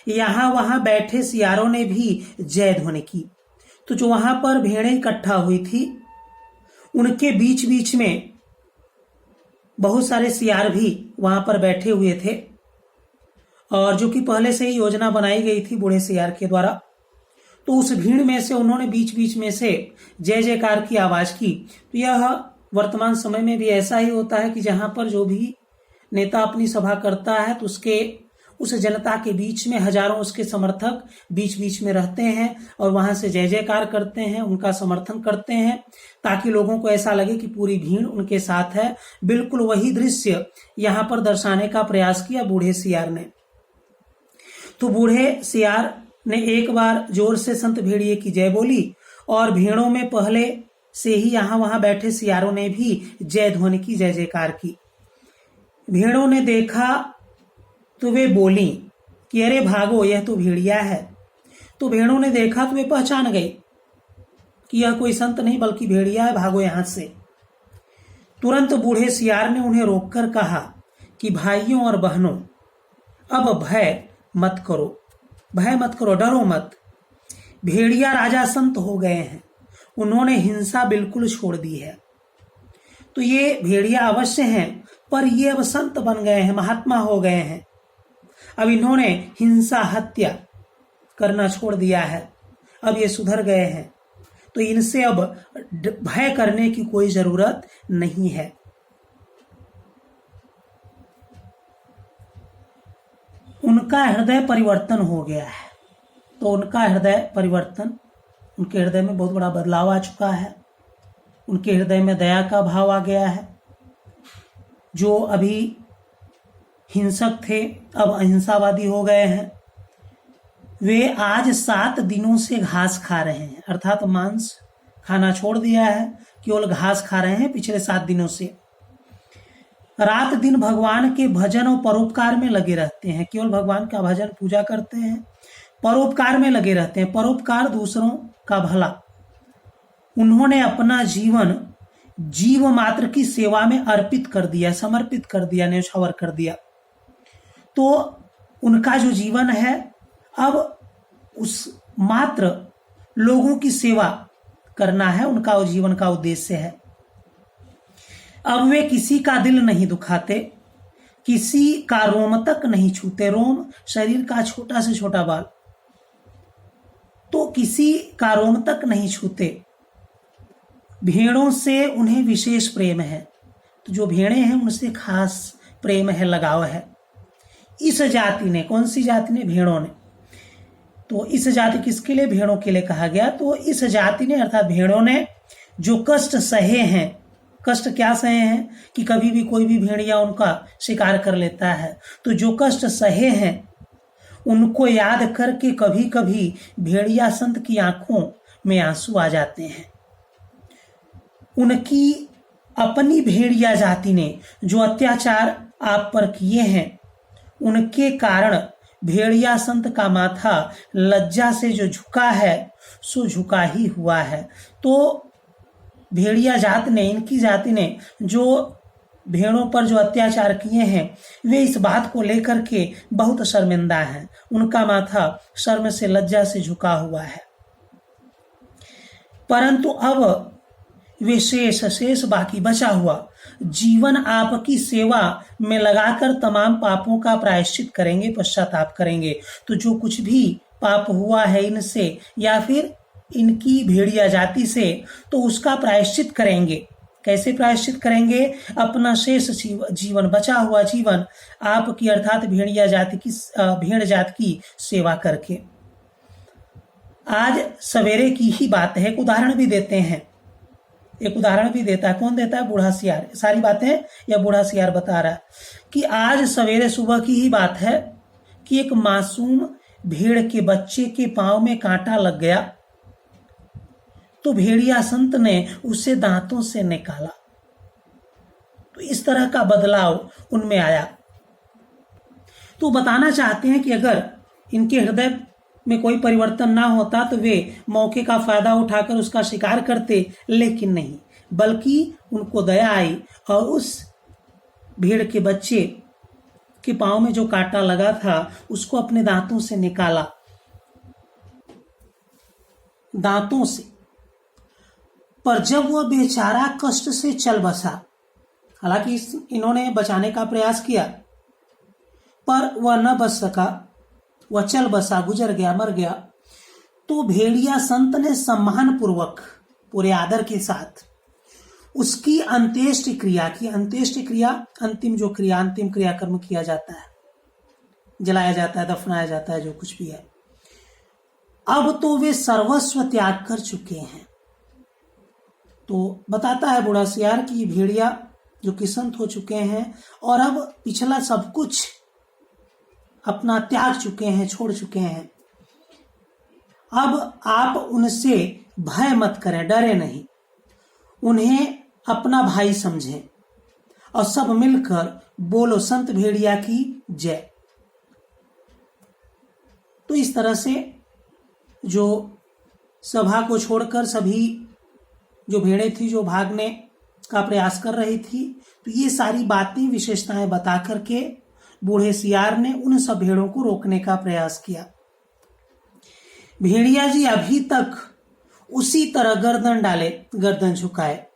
यहां वहां बैठे सियारों ने भी जय ध्वनि की। तो जो वहां पर भेड़ें इकट्ठा हुई थी, उनके बीच बीच में बहुत सारे सियार भी वहां पर बैठे हुए थे, और जो कि पहले से ही योजना बनाई गई थी बूढ़े सियार के द्वारा। तो उस भीड़ में से उन्होंने बीच बीच में से जय जयकार की आवाज की। तो यह वर्तमान समय में भी ऐसा ही होता है कि जहां पर जो भी नेता अपनी सभा करता है, तो उसके उस जनता के बीच में हजारों उसके समर्थक बीच बीच में रहते हैं और वहां से जय जयकार करते हैं, उनका समर्थन करते हैं, ताकि लोगों को ऐसा लगे कि पूरी भीड़ उनके साथ है। बिल्कुल वही दृश्य यहां पर दर्शाने का प्रयास किया बूढ़े सियार ने। तो बूढ़े सियार ने एक बार जोर से संत भेड़िए की जय बोली और भेड़ों में पहले से ही यहाँ वहां बैठे सियारों ने भी जय ध्वनि की, जय जयकार की। भेड़ों ने देखा तो वे बोली कि अरे भागो, यह तो भेड़िया है। तो भेड़ों ने देखा तो वे पहचान गई कि यह कोई संत नहीं बल्कि भेड़िया है, भागो यहां से। तुरंत बूढ़े सियार ने उन्हें रोककर कहा कि भाइयों और बहनों, अब भय मत करो, भय मत करो, डरो मत। भेड़िया राजा संत हो गए हैं, उन्होंने हिंसा बिल्कुल छोड़ दी है। तो ये भेड़िया अवश्य हैं, पर ये अब संत बन गए हैं, महात्मा हो गए हैं। अब इन्होंने हिंसा हत्या करना छोड़ दिया है, अब ये सुधर गए हैं, तो इनसे अब भय करने की कोई जरूरत नहीं है। उनका हृदय परिवर्तन हो गया है। तो उनका हृदय परिवर्तन, उनके हृदय में बहुत बड़ा बदलाव आ चुका है। उनके हृदय में दया का भाव आ गया है। जो अभी हिंसक थे अब अहिंसावादी हो गए हैं। वे आज 7 दिनों से घास खा रहे हैं, अर्थात मांस खाना छोड़ दिया है, केवल घास खा रहे हैं पिछले 7 दिनों से। रात दिन भगवान के भजन और परोपकार में लगे रहते हैं, केवल भगवान का भजन पूजा करते हैं, परोपकार में लगे रहते हैं। परोपकार, दूसरों का भला। उन्होंने अपना जीवन जीव मात्र की सेवा में अर्पित कर दिया, समर्पित कर दिया, न्यौछावर कर दिया। तो उनका जो जीवन है अब उस मात्र लोगों की सेवा करना है, उनका वो जीवन का उद्देश्य है। अब वे किसी का दिल नहीं दुखाते, किसी का रोम तक नहीं छूते। रोम शरीर का छोटा से छोटा बाल, तो किसी का रोम तक नहीं छूते। भेड़ों से उन्हें विशेष प्रेम है, तो जो भेड़े हैं उनसे खास प्रेम है, लगाव है। इस जाति ने, कौन सी जाति ने? भेड़ों ने। तो इस जाति किसके लिए? भेड़ों के लिए कहा गया। तो इस जाति ने अर्थात भेड़ों ने जो कष्ट सहे हैं, कष्ट क्या सहे हैं कि कभी भी कोई भी भेड़िया उनका शिकार कर लेता है, तो जो कष्ट सहे हैं उनको याद करके कभी कभी भेड़िया संत की आंखों में आंसू आ जाते हैं। उनकी अपनी भेड़िया जाति ने जो अत्याचार आप पर किए हैं, उनके कारण भेड़िया संत का माथा लज्जा से जो झुका है सो झुका ही हुआ है। तो भेड़िया जात ने, इनकी जाति ने जो भेड़ों पर जो अत्याचार किए हैं, वे इस बात को लेकर के बहुत शर्मिंदा हैं। उनका माथा शर्म से, लज्जा से झुका हुआ है। परंतु अब वे शेष बाकी बचा हुआ जीवन आपकी सेवा में लगाकर तमाम पापों का प्रायश्चित करेंगे, पश्चाताप करेंगे। तो जो कुछ भी पाप हुआ है इनसे या फिर इनकी भेड़िया जाति से, तो उसका प्रायश्चित करेंगे। कैसे प्रायश्चित करेंगे? अपना शेष जीवन, बचा हुआ जीवन आपकी अर्थात भेड़िया जाति की, भेड़ जात की सेवा करके। आज सवेरे की ही बात है, एक उदाहरण भी देते हैं, एक उदाहरण भी देता है। कौन देता है? बूढ़ा सियार। सारी बातें या बूढ़ा सियार बता रहा है कि आज सवेरे सुबह की ही बात है कि एक मासूम भेड़ के बच्चे के पांव में कांटा लग गया, तो भेड़िया संत ने उसे दांतों से निकाला। तो इस तरह का बदलाव उनमें आया। तो बताना चाहते हैं कि अगर इनके हृदय में कोई परिवर्तन ना होता तो वे मौके का फायदा उठाकर उसका शिकार करते, लेकिन नहीं, बल्कि उनको दया आई और उस भेड़ के बच्चे के पांव में जो कांटा लगा था उसको अपने दांतों से निकाला, दांतों से। पर जब वह बेचारा कष्ट से चल बसा, हालांकि इन्होंने बचाने का प्रयास किया पर वह न बच सका, वह चल बसा, गुजर गया, मर गया, तो भेड़िया संत ने सम्मान पूर्वक, पूरे आदर के साथ उसकी अंत्येष्टि क्रिया की। अंत्येष्टि क्रिया, अंतिम जो क्रिया, अंतिम क्रियाकर्म किया जाता है, जलाया जाता है, दफनाया जाता है, जो कुछ भी है। अब तो वे सर्वस्व त्याग कर चुके हैं। तो बताता है बूढ़ा सियार कि भेड़िया जो कि संत हो चुके हैं और अब पिछला सब कुछ अपना त्याग चुके हैं, छोड़ चुके हैं। अब आप उनसे भय मत करें, डरे नहीं। उन्हें अपना भाई समझें और सब मिलकर बोलो संत भेड़िया की जय। तो इस तरह से जो सभा को छोड़कर सभी जो भेड़ें थी जो भागने का प्रयास कर रही थी, तो ये सारी बातें विशेषताएं बता करके बूढ़े सियार ने उन सब भेड़ों को रोकने का प्रयास किया। भेड़िया जी अभी तक उसी तरह गर्दन डाले, गर्दन झुकाए,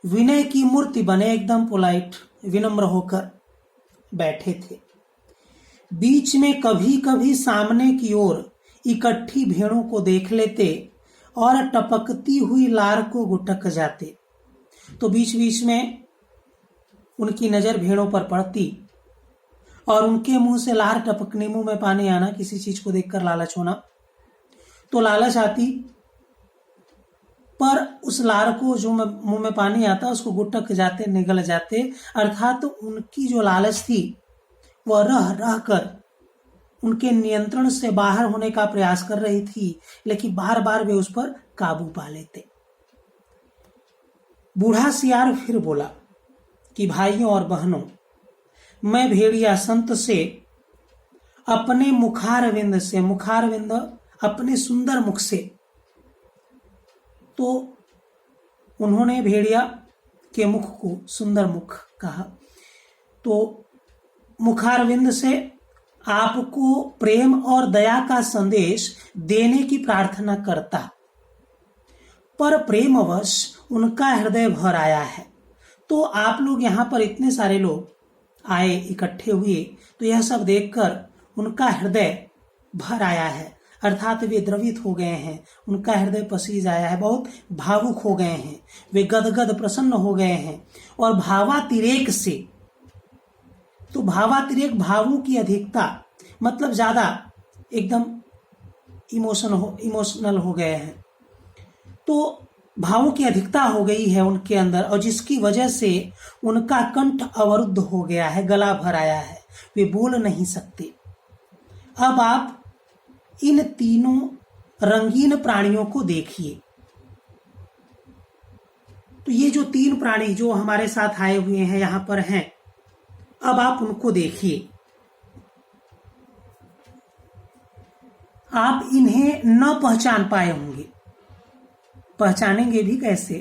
विनय की मूर्ति बने, एकदम पोलाइट विनम्र होकर बैठे थे। बीच में कभी कभी सामने की ओर इकट्ठी भेड़ों को देख लेते और टपकती हुई लार को गुटक जाते। तो बीच बीच में उनकी नजर भेड़ों पर पड़ती और उनके मुंह से लार टपकने, मुंह में पानी आना, किसी चीज को देखकर लालच होना। तो लालच आती, पर उस लार को जो मुंह में पानी आता उसको गुटक जाते, निगल जाते। अर्थात उनकी जो लालच थी वह रह रह कर उनके नियंत्रण से बाहर होने का प्रयास कर रही थी, लेकिन बार बार वे उस पर काबू पा लेते। बूढ़ा सियार फिर बोला कि भाइयों और बहनों, मैं भेड़िया संत से अपने मुखारविंद से, मुखारविंद अपने सुंदर मुख से, तो उन्होंने भेड़िया के मुख को सुंदर मुख कहा, तो मुखारविंद से आपको प्रेम और दया का संदेश देने की प्रार्थना करता, पर प्रेमवश उनका हृदय भर आया है। तो आप लोग यहाँ पर इतने सारे लोग आए, इकट्ठे हुए, तो यह सब देखकर उनका हृदय भर आया है, अर्थात वे द्रवित हो गए हैं, उनका हृदय पसीज आया है, बहुत भावुक हो गए हैं, वे गदगद प्रसन्न हो गए हैं। और भावातिरेक से, तो भावातिरेक भावों की अधिकता, मतलब ज्यादा एकदम इमोशनल हो गए हैं, तो भावों की अधिकता हो गई है उनके अंदर, और जिसकी वजह से उनका कंठ अवरुद्ध हो गया है, गला भर आया है, वे बोल नहीं सकते। अब आप इन तीनों रंगीन प्राणियों को देखिए। तो ये जो तीन प्राणी जो हमारे साथ आए हुए हैं, यहां पर हैं, अब आप उनको देखिए। आप इन्हें न पहचान पाए होंगे, पहचानेंगे भी कैसे?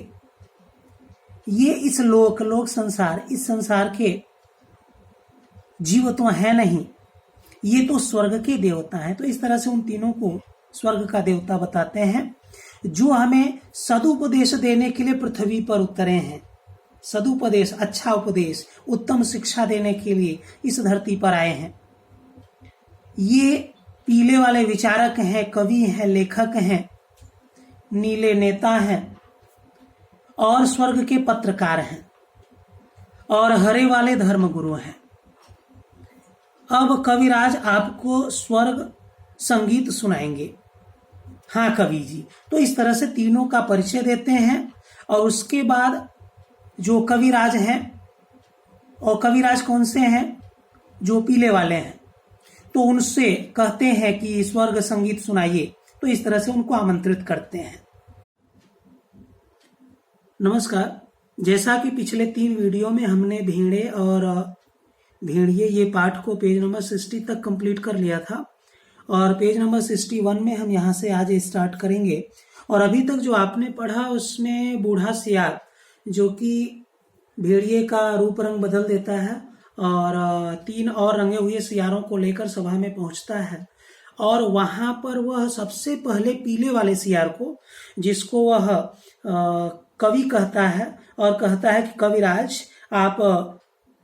ये इस लोक संसार, इस संसार के जीव तो है नहीं, ये तो स्वर्ग के देवता हैं। तो इस तरह से उन तीनों को स्वर्ग का देवता बताते हैं, जो हमें सदुपदेश देने के लिए पृथ्वी पर उतरे हैं। सदुपदेश, अच्छा उपदेश, उत्तम शिक्षा देने के लिए इस धरती पर आए हैं। ये पीले वाले विचारक हैं, कवि हैं, लेखक हैं, नीले नेता हैं और स्वर्ग के पत्रकार हैं, और हरे वाले धर्मगुरु हैं। अब कविराज आपको स्वर्ग संगीत सुनाएंगे। हाँ कवि जी। तो इस तरह से तीनों का परिचय देते हैं, और उसके बाद जो कविराज हैं, और कविराज कौन से हैं? जो पीले वाले हैं, तो उनसे कहते हैं कि स्वर्ग संगीत सुनाइए। तो इस तरह से उनको आमंत्रित करते हैं। नमस्कार। जैसा कि पिछले 3 वीडियो में हमने भेड़े और भेड़िए ये पाठ को पेज नंबर 60 तक कंप्लीट कर लिया था, और पेज नंबर 61 में हम यहाँ से आज स्टार्ट करेंगे। और अभी तक जो आपने पढ़ा उसमें बूढ़ा सियार जो कि भेड़िए का रूप रंग बदल देता है और 3 और रंगे हुए सियारों को लेकर सभा में पहुंचता है, और वहां पर वह सबसे पहले पीले वाले सियार को, जिसको वह कवि कहता है, और कहता है कि कविराज आप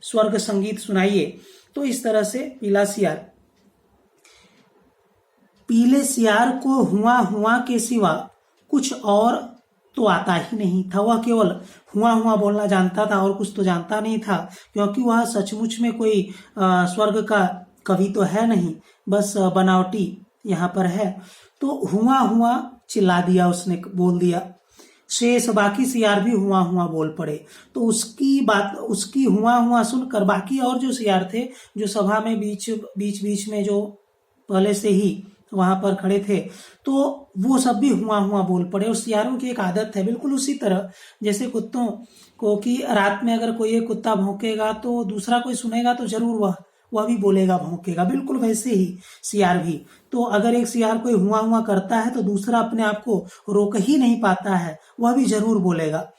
स्वर्ग संगीत सुनाइए। तो इस तरह से पीले सियार को हुआ हुआ के सिवा कुछ और तो आता ही नहीं था। वह केवल हुआ हुआ बोलना जानता था और कुछ तो जानता नहीं था, क्योंकि वह सचमुच में कोई स्वर्ग का कवि तो है नहीं, बस बनावटी यहाँ पर है। तो हुआ हुआ चिल्ला दिया उसने, बोल दिया। शेष बाकी सियार भी हुआ हुआ बोल पड़े। तो उसकी हुआ हुआ सुनकर बाकी और जो सियार थे, जो सभा में बीच बीच में जो पहले से ही वहां पर खड़े थे, तो वो सब भी हुआ हुआ बोल पड़े। और सियारों की एक आदत है बिल्कुल उसी तरह जैसे कुत्तों को, कि रात में अगर कोई एक कुत्ता भौंकेगा तो दूसरा कोई सुनेगा तो जरूर वह भी बोलेगा, भौंकेगा, बिल्कुल वैसे ही सियार भी। तो अगर एक सियार कोई हुआ हुआ करता है तो दूसरा अपने आप को रोक ही नहीं पाता है, वह भी जरूर बोलेगा।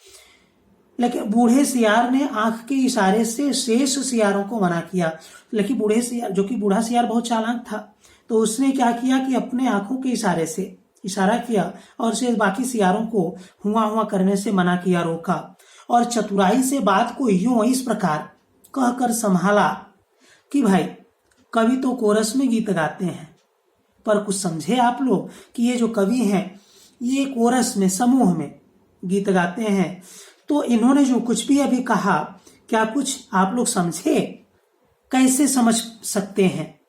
लेकिन बूढ़े सियार ने आंख के इशारे से शेष सियारों को मना किया। लेकिन बूढ़े सियार, जो कि बूढ़ा सियार बहुत चालाक था, तो उसने क्या किया कि अपने आंखों के इशारे से इशारा किया और शेष बाकी सियारों को हुआ हुआ करने से मना किया, रोका। और चतुराई से बात को यूं इस प्रकार कहकर संभाला कि भाई, कवि तो कोरस में गीत गाते हैं, पर कुछ समझे आप लोग कि ये जो कवि हैं ये कोरस में, समूह में गीत गाते हैं। तो इन्होंने जो कुछ भी अभी कहा, क्या कुछ आप लोग समझे? कैसे समझ सकते हैं?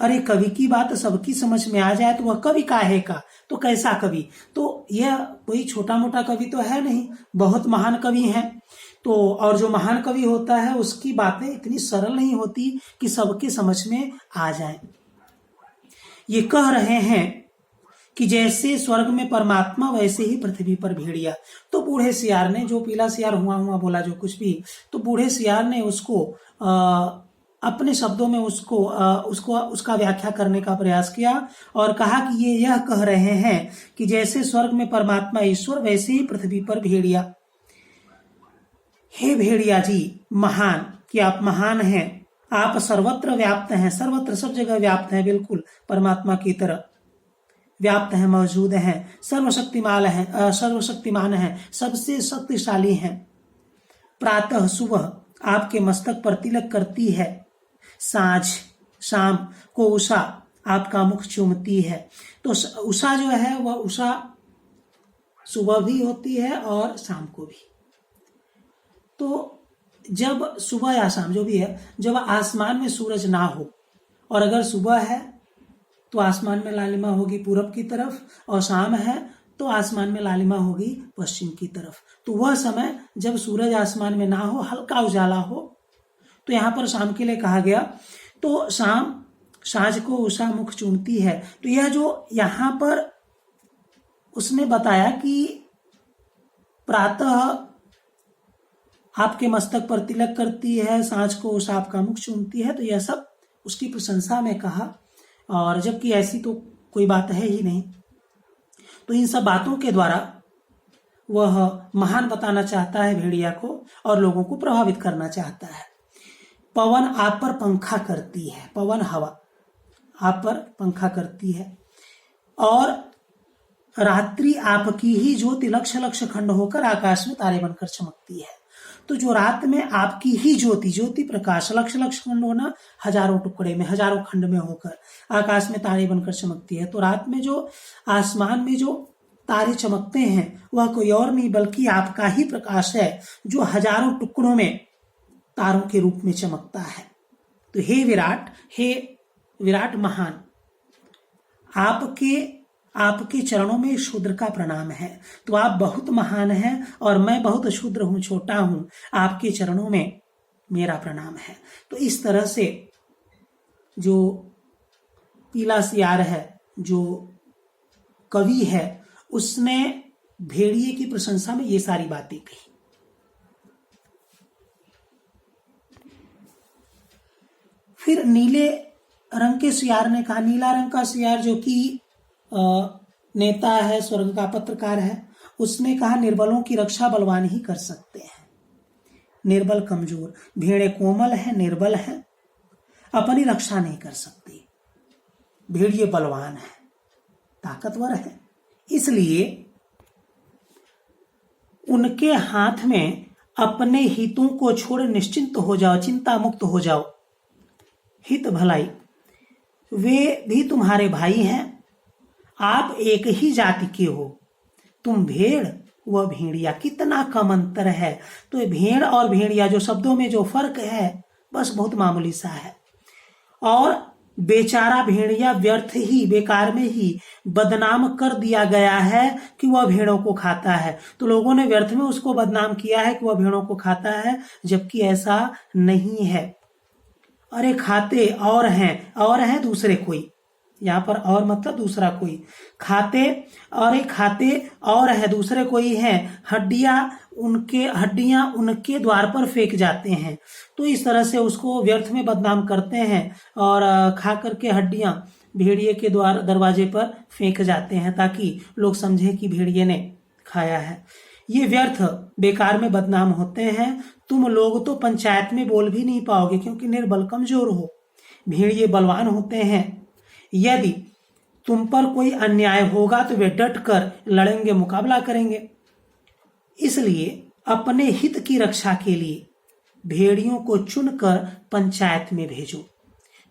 अरे कवि की बात सबकी समझ में आ जाए तो वह कवि काहे का, तो कैसा कवि? तो यह कोई छोटा मोटा कवि तो है नहीं, बहुत महान कवि हैं। तो और जो महान कवि होता है उसकी बातें इतनी सरल नहीं होती कि सबके समझ में आ जाए। ये कह रहे हैं कि जैसे स्वर्ग में परमात्मा वैसे ही पृथ्वी पर भेड़िया। तो बूढ़े सियार ने, जो पीला सियार हुआ हुआ बोला जो कुछ भी, तो बूढ़े सियार ने उसको अपने शब्दों में उसका व्याख्या करने का प्रयास किया और कहा कि ये यह कह रहे हैं कि जैसे स्वर्ग में परमात्मा ईश्वर वैसे ही पृथ्वी पर भेड़िया। हे भेड़िया जी महान, कि आप महान हैं, आप सर्वत्र व्याप्त हैं, सर्वत्र सब जगह व्याप्त हैं, बिल्कुल परमात्मा की तरह व्याप्त हैं, मौजूद हैं, सर्वशक्तिमान हैं, सबसे शक्तिशाली हैं। प्रातः सुबह आपके मस्तक पर तिलक करती है, सांझ शाम को उषा आपका मुख चूमती है। तो उषा जो है वह उषा सुबह भी होती है और शाम को भी। तो जब सुबह या शाम जो भी है, जब आसमान में सूरज ना हो और अगर सुबह है तो आसमान में लालिमा होगी पूरब की तरफ, और शाम है तो आसमान में लालिमा होगी पश्चिम की तरफ। तो वह समय जब सूरज आसमान में ना हो, हल्का उजाला हो, तो यहाँ पर शाम के लिए कहा गया। तो शाम, सांझ को उषा मुख चूमती है। तो यह जो यहाँ पर उसने बताया कि प्रातः आपके मस्तक पर तिलक करती है, सांझ को उषा आपका मुख चूमती है, तो यह सब उसकी प्रशंसा में कहा, और जबकि ऐसी तो कोई बात है ही नहीं। तो इन सब बातों के द्वारा वह महान बताना चाहता है भेड़िया को और लोगों को प्रभावित करना चाहता है। पवन आप पर पंखा करती है, पवन हवा आप पर पंखा करती है, और रात्रि आपकी ही ज्योति लक्ष लक्ष खंड होकर आकाश में तारे बनकर चमकती है। तो जो रात में आपकी ही ज्योति प्रकाश लक्ष लक्ष खंड होना, हजारों टुकड़े में, हजारों खंड में होकर आकाश में तारे बनकर चमकती है। तो रात में जो आसमान में जो तारे चमकते हैं वह कोई और नहीं बल्कि आपका ही प्रकाश है, जो हजारों टुकड़ों में तारों के रूप में चमकता है। तो हे विराट महान, आपके चरणों में शूद्र का प्रणाम है। तो आप बहुत महान हैं और मैं बहुत शूद्र हूं, छोटा हूं, आपके चरणों में मेरा प्रणाम है। तो इस तरह से जो पीला सियार है, जो कवि है, उसने भेड़िए की प्रशंसा में ये सारी बातें कही। फिर नीले रंग के सियार ने कहा, नीला रंग का सियार जो कि नेता है, स्वर्ग का पत्रकार है, उसने कहा निर्बलों की रक्षा बलवान ही कर सकते हैं, निर्बल कमजोर, भेड़े कोमल है, निर्बल है, अपनी रक्षा नहीं कर सकती, भेड़िए बलवान है, ताकतवर है, इसलिए उनके हाथ में अपने हितों को छोड़ निश्चिंत हो जाओ, चिंता मुक्त हो जाओ। हित भलाई, वे भी तुम्हारे भाई हैं, आप एक ही जाति के हो, तुम भेड़ वह भेड़िया, कितना कम अंतर है। तो भेड़ और भेड़िया जो शब्दों में जो फर्क है बस बहुत मामूली सा है। और बेचारा भेड़िया व्यर्थ ही, बेकार में ही बदनाम कर दिया गया है कि वह भेड़ों को खाता है। तो लोगों ने व्यर्थ में उसको बदनाम किया है कि वह भेड़ों को खाता है, जबकि ऐसा नहीं है। अरे खाते और हैं दूसरे कोई, यहाँ पर और मतलब दूसरा कोई, खाते और एक खाते और है दूसरे कोई है, हड्डियां उनके द्वार पर फेंक जाते हैं। तो इस तरह से उसको व्यर्थ में बदनाम करते हैं और खा करके हड्डियां भेड़िए के दरवाजे पर फेंक जाते हैं ताकि लोग समझे कि भेड़िए ने खाया है। ये व्यर्थ बेकार में बदनाम होते हैं। तुम लोग तो पंचायत में बोल भी नहीं पाओगे क्योंकि निर्बल कमजोर हो, भेड़िए बलवान होते हैं। यदि तुम पर कोई अन्याय होगा तो वे डट कर लड़ेंगे, मुकाबला करेंगे। इसलिए अपने हित की रक्षा के लिए भेड़ियों को चुनकर पंचायत में भेजो।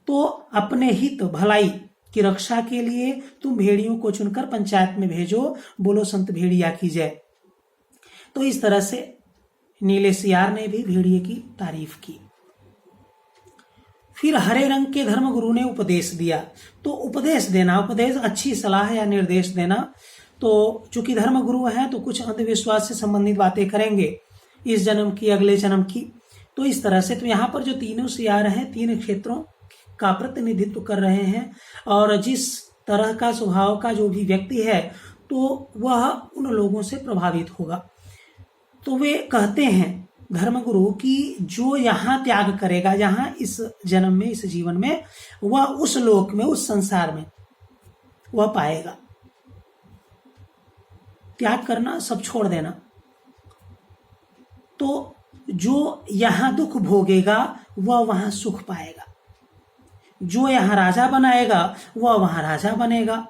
तो अपने हित भलाई की रक्षा के लिए तुम भेड़ियों को चुनकर पंचायत में भेजो। बोलो संत भेड़िया की जय। तो इस तरह से नीले सियार ने भी भेड़िए की तारीफ की। फिर हरे रंग के धर्मगुरु ने उपदेश दिया। तो उपदेश देना, उपदेश अच्छी सलाह या निर्देश देना। तो चूंकि धर्मगुरु हैं तो कुछ अंधविश्वास से संबंधित बातें करेंगे, इस जन्म की, अगले जन्म की। तो इस तरह से तो यहाँ पर जो तीनों सियार हैं तीन क्षेत्रों का प्रतिनिधित्व कर रहे हैं और जिस तरह का स्वभाव का जो भी व्यक्ति है तो वह उन लोगों से प्रभावित होगा। तो वे कहते हैं धर्मगुरु कि जो यहाँ त्याग करेगा, यहाँ इस जन्म में, इस जीवन में, वह उस लोक में, उस संसार में वह पाएगा। त्याग करना, सब छोड़ देना। तो जो यहाँ दुख भोगेगा वह वहां सुख पाएगा, जो यहाँ राजा बनाएगा वह वहां राजा बनेगा,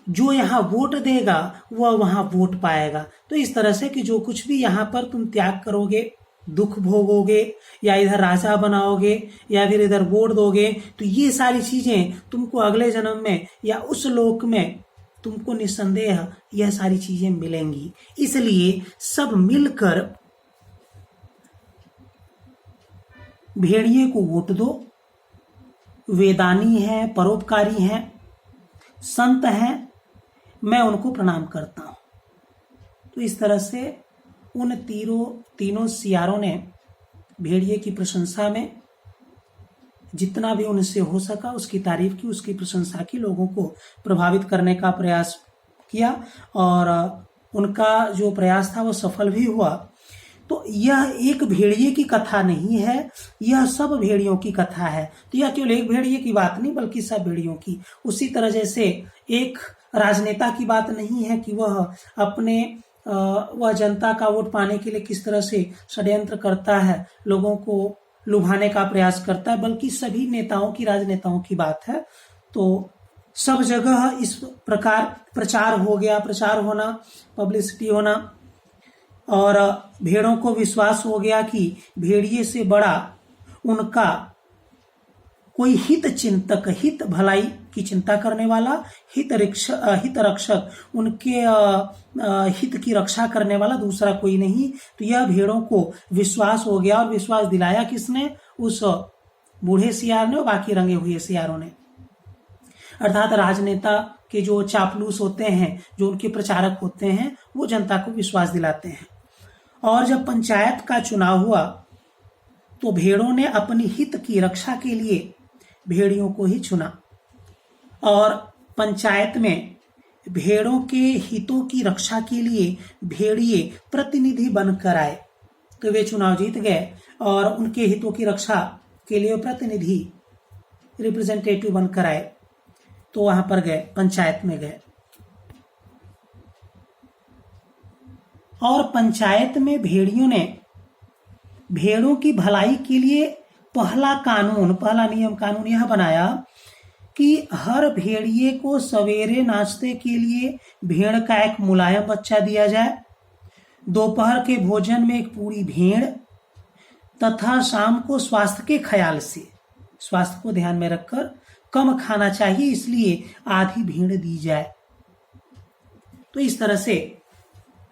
जो यहाँ वोट देगा वह वहां वोट पाएगा। तो इस तरह से कि जो कुछ भी यहाँ पर तुम त्याग करोगे, दुख भोगोगे या इधर राजा बनाओगे या फिर इधर वोट दोगे, तो ये सारी चीजें तुमको अगले जन्म में या उस लोक में तुमको निस्संदेह यह सारी चीजें मिलेंगी। इसलिए सब मिलकर भेड़िए को वोट दो। वेदानी है, परोपकारी हैं, संत हैं, मैं उनको प्रणाम करता हूं। तो इस तरह से उन तीनों सियारों ने भेड़िए की प्रशंसा में जितना भी उनसे हो सका उसकी तारीफ की, उसकी प्रशंसा की, लोगों को प्रभावित करने का प्रयास किया और उनका जो प्रयास था वो सफल भी हुआ। तो यह एक भेड़िए की कथा नहीं है, यह सब भेड़ियों की कथा है। तो यह केवल एक भेड़िए की बात नहीं बल्कि सब भेड़ियों की। उसी तरह जैसे एक राजनेता की बात नहीं है कि वह जनता का वोट पाने के लिए किस तरह से षड्यंत्र करता है, लोगों को लुभाने का प्रयास करता है, बल्कि सभी नेताओं की, राजनेताओं की बात है। तो सब जगह इस प्रकार प्रचार हो गया, प्रचार होना, पब्लिसिटी होना और भेड़ों को विश्वास हो गया कि भेड़िए से बड़ा उनका कोई हित चिंतक, हित भलाई की चिंता करने वाला, हित रक्षक, उनके हित की रक्षा करने वाला दूसरा कोई नहीं। तो यह भेड़ों को विश्वास हो गया और विश्वास दिलाया किसने? उस बूढ़े सियार ने और बाकी रंगे हुए सियारों ने। अर्थात राजनेता के जो चापलूस होते हैं, जो उनके प्रचारक होते हैं, वो जनता को विश्वास दिलाते हैं। और जब पंचायत का चुनाव हुआ तो भेड़ों ने अपनी हित की रक्षा के लिए भेड़ियों को ही चुना और पंचायत में भेड़ों के हितों की रक्षा के लिए भेड़िए प्रतिनिधि बनकर आए। तो वे चुनाव जीत गए और उनके हितों की रक्षा के लिए प्रतिनिधि, रिप्रेजेंटेटिव बनकर आए। तो वहां पर गए, पंचायत में गए और पंचायत में भेड़ियों ने भेड़ों की भलाई के लिए पहला नियम कानून यह बनाया कि हर भेड़िए को सवेरे नाश्ते के लिए भेड़ का एक मुलायम बच्चा दिया जाए, दोपहर के भोजन में एक पूरी भेड़ तथा शाम को स्वास्थ्य के ख्याल से, स्वास्थ्य को ध्यान में रखकर कम खाना चाहिए इसलिए आधी भेड़ दी जाए। तो इस तरह से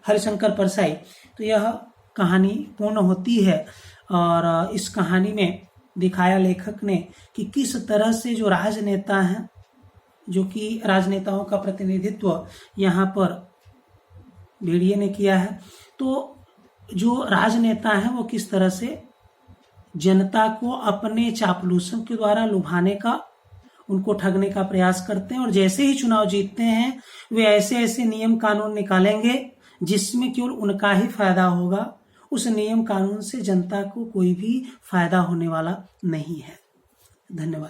हरिशंकर परसाई, तो यह कहानी पूर्ण होती है और इस कहानी में दिखाया लेखक ने कि किस तरह से जो राजनेता हैं, जो कि राजनेताओं का प्रतिनिधित्व यहाँ पर भेड़िए ने किया है, तो जो राजनेता हैं वो किस तरह से जनता को अपने चापलूसों के द्वारा लुभाने का, उनको ठगने का प्रयास करते हैं और जैसे ही चुनाव जीतते हैं वे ऐसे ऐसे नियम कानून निकालेंगे जिसमें केवल उनका ही फायदा होगा। उस नियम कानून से जनता को कोई भी फायदा होने वाला नहीं है। धन्यवाद।